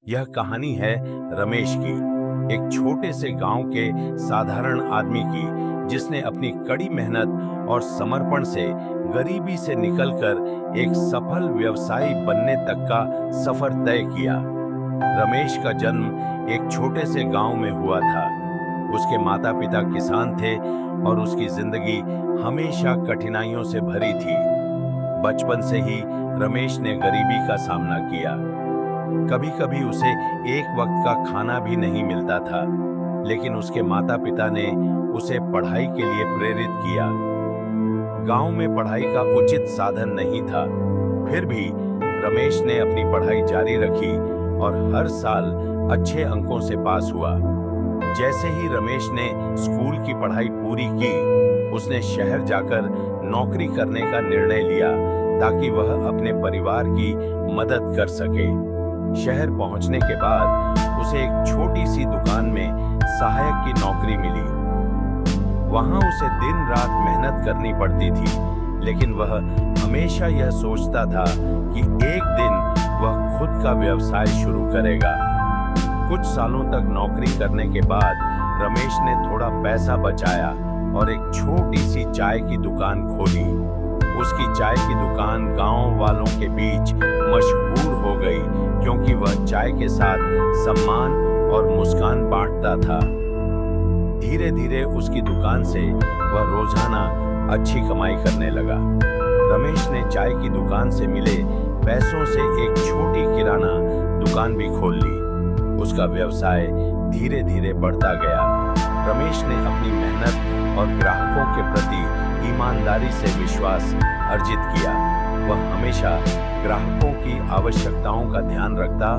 यह कहानी है रमेश की, एक छोटे से गांव के साधारण आदमी की, जिसने अपनी कड़ी मेहनत और समर्पण से गरीबी से निकलकर एक सफल व्यवसायी बनने तक का सफर तय किया। रमेश का जन्म एक छोटे से गांव में हुआ था। उसके माता पिता किसान थे और उसकी जिंदगी हमेशा कठिनाइयों से भरी थी। बचपन से ही रमेश ने गरीबी का सामना किया। कभी कभी उसे एक वक्त का खाना भी नहीं मिलता था, लेकिन उसके माता पिता ने उसे पढ़ाई के लिए प्रेरित किया। गांव में पढ़ाई का उचित साधन नहीं था, फिर भी रमेश ने अपनी पढ़ाई जारी रखी और हर साल अच्छे अंकों से पास हुआ। जैसे ही रमेश ने स्कूल की पढ़ाई पूरी की, उसने शहर जाकर नौकरी करने का निर्णय लिया ताकि वह अपने परिवार की मदद कर सके। शहर पहुंचने के बाद उसे एक छोटी सी दुकान में सहायक की नौकरी मिली। वहां उसे दिन रात मेहनत करनी पड़ती थी, लेकिन वह हमेशा यह सोचता था कि एक दिन वह खुद का व्यवसाय शुरू करेगा। कुछ सालों तक नौकरी करने के बाद रमेश ने थोड़ा पैसा बचाया और एक छोटी सी चाय की दुकान खोली। उसकी चाय की दुकान गांव वालों के बीच मशहूर हो गई, क्योंकि वह चाय के साथ सम्मान और मुस्कान बांटता था। धीरे धीरे उसकी दुकान से वह रोजाना अच्छी कमाई करने लगा। रमेश ने चाय की दुकान से मिले पैसों से एक छोटी किराना दुकान भी खोल ली। उसका व्यवसाय धीरे धीरे बढ़ता गया। रमेश ने अपनी मेहनत और ग्राहकों के प्रति ईमानदारी से विश्वास अर्जित किया। वह हमेशा ग्राहकों की आवश्यकताओं का ध्यान रखता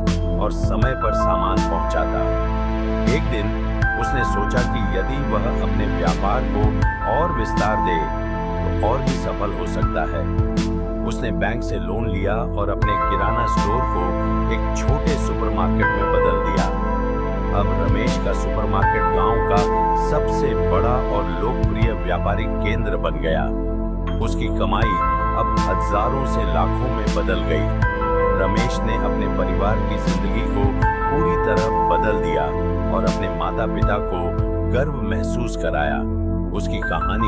और समय पर सामान पहुंचाता। एक दिन उसने सोचा कि यदि वह अपने व्यापार को और विस्तार दे तो और भी सफल हो सकता है। उसने बैंक से लोन लिया और अपने किराना स्टोर को एक छोटे सुपरमार्केट में बदल दिया। अब रमेश का सुपरमार्केट गांव का सबसे बड़ा और लोकप्रिय व्यापारिक केंद्र बन गया। उसकी कमाई अब हजारों से लाखों में बदल गई। रमेश ने अपने परिवार की जिंदगी को पूरी तरह बदल दिया और अपने माता पिता को गर्व महसूस कराया। उसकी कहानी